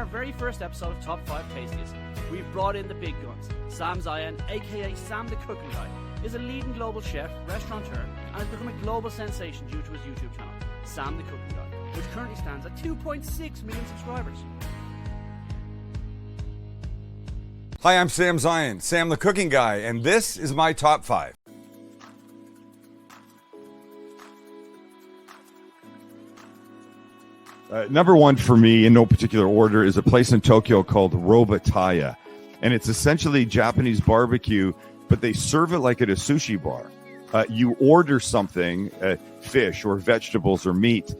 our very first episode of Top 5 Tastiest, we've brought in the big guns. Sam Zien, aka Sam the Cooking Guy, is a leading global chef, restaurateur, and has become a global sensation due to his YouTube channel, Sam the Cooking Guy, which currently stands at 2.6 million subscribers. Hi, I'm Sam Zien, Sam the Cooking Guy, and this is my top 5. Number one for me, in no particular order, is a place in Tokyo called Robitaille. And it's essentially Japanese barbecue, but they serve it like at a sushi bar. You order something, fish or vegetables or meat,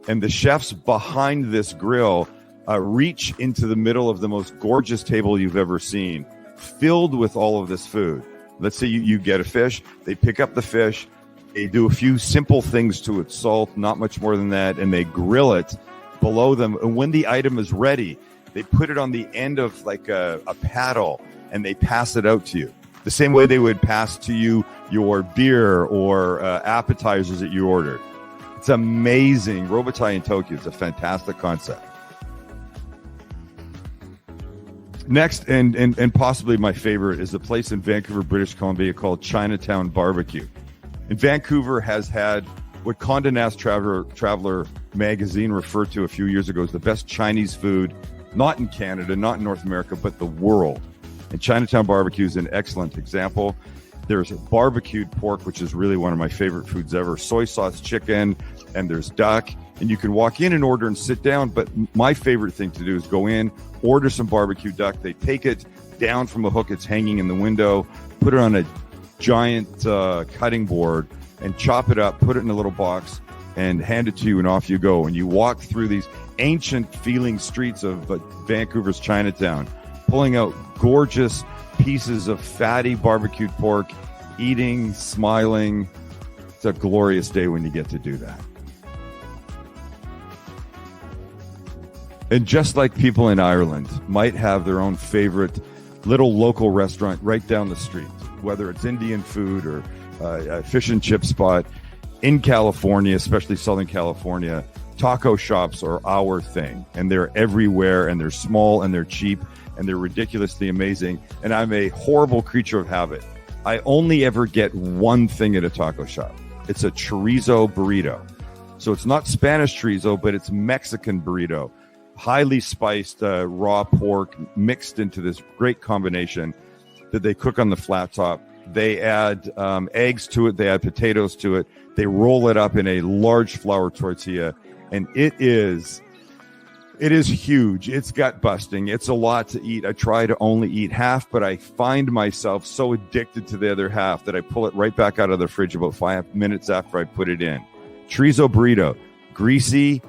and the chefs behind this grill reach into the middle of the most gorgeous table you've ever seen, filled with all of this food. Let's say you get a fish, they pick up the fish, they do a few simple things to it, salt, not much more than that, and they grill it below them. And when the item is ready, they put it on the end of like a paddle and they pass it out to you. The same way they would pass to you your beer or appetizers that you ordered. It's amazing. Robitaille in Tokyo is a fantastic concept. Next, and possibly my favorite, is a place in Vancouver, British Columbia called Chinatown BBQ. And Vancouver has had what Condé Nast Traveler magazine referred to a few years ago as the best Chinese food, not in Canada, not in North America, but the world. And Chinatown BBQ is an excellent example. There's barbecued pork, which is really one of my favorite foods ever, soy sauce chicken, and there's duck. And you can walk in and order and sit down, but my favorite thing to do is go in, order some barbecue duck. They take it down from a hook, it's hanging in the window, put it on a giant cutting board and chop it up, put it in a little box and hand it to you, and off you go. And you walk through these ancient feeling streets of Vancouver's Chinatown, pulling out gorgeous pieces of fatty barbecued pork, eating, smiling. It's a glorious day when you get to do that. And just like people in Ireland might have their own favorite little local restaurant right down the street, whether it's Indian food or a fish and chip spot, in California, especially Southern California, taco shops are our thing. And they're everywhere, and they're small, and they're cheap, and they're ridiculously amazing. And I'm a horrible creature of habit. I only ever get one thing at a taco shop. It's a chorizo burrito. So it's not Spanish chorizo, but it's Mexican burrito. Highly spiced raw pork mixed into this great combination that they cook on the flat top. They add eggs to it. They add potatoes to it. They roll it up in a large flour tortilla, and it is huge. It's gut busting. It's a lot to eat. I try to only eat half, but I find myself so addicted to the other half that I pull it right back out of the fridge about 5 minutes after I put it in. Chorizo burrito, greasy,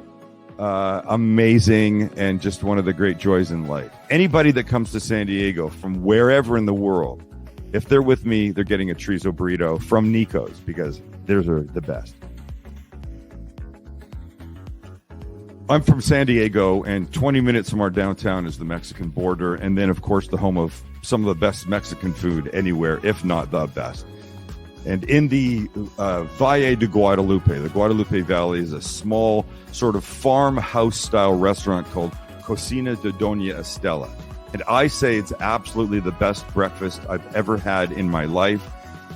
amazing, and just one of the great joys in life. Anybody that comes to San Diego from wherever in the world, if they're with me, they're getting a chorizo burrito from Nico's, because theirs are the best. I'm from San Diego, and 20 minutes from our downtown is the Mexican border, and then, of course, the home of some of the best Mexican food anywhere, if not the best. And in the Valle de Guadalupe, the Guadalupe Valley is a small sort of farmhouse-style restaurant called Cocina de Doña Estela. And I say it's absolutely the best breakfast I've ever had in my life.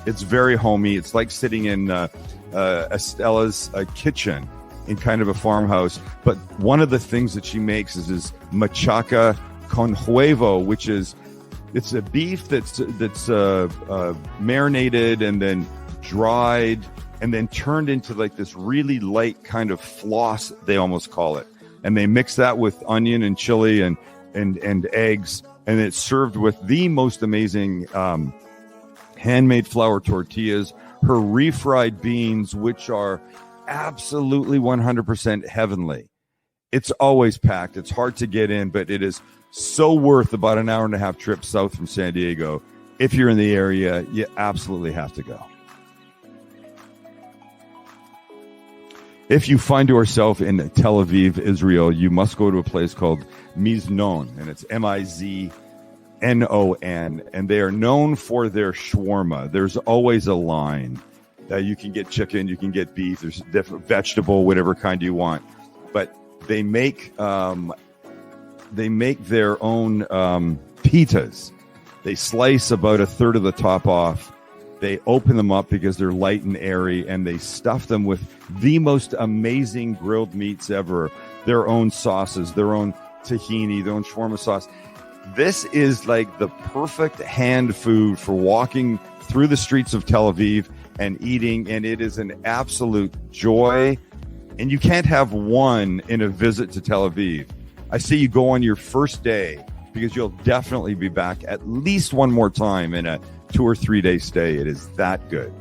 It's very homey. It's like sitting in Estela's kitchen in kind of a farmhouse. But one of the things that she makes is machaca con huevo, which is, it's a beef that's marinated and then dried and then turned into like this really light kind of floss, they almost call it. And they mix that with onion and chili and eggs, and it's served with the most amazing handmade flour tortillas, her refried beans, which are absolutely 100% heavenly. It's always packed. It's hard to get in, but it is so worth about an hour and a half trip south from San Diego. If you're in the area, you absolutely have to go. If you find yourself in Tel Aviv, Israel, you must go to a place called Miznon, and it's Miznon, and they are known for their shawarma. There's always a line. You can get chicken, you can get beef, there's different vegetable, whatever kind you want. But they make they make their own pitas. They slice about a third of the top off. They open them up because they're light and airy, and they stuff them with the most amazing grilled meats ever. Their own sauces, their own tahini, their own shawarma sauce. This is like the perfect hand food for walking through the streets of Tel Aviv and eating, and it is an absolute joy. And you can't have one in a visit to Tel Aviv. I say you go on your first day, because you'll definitely be back at least one more time in a 2 or 3 day stay. It is that good.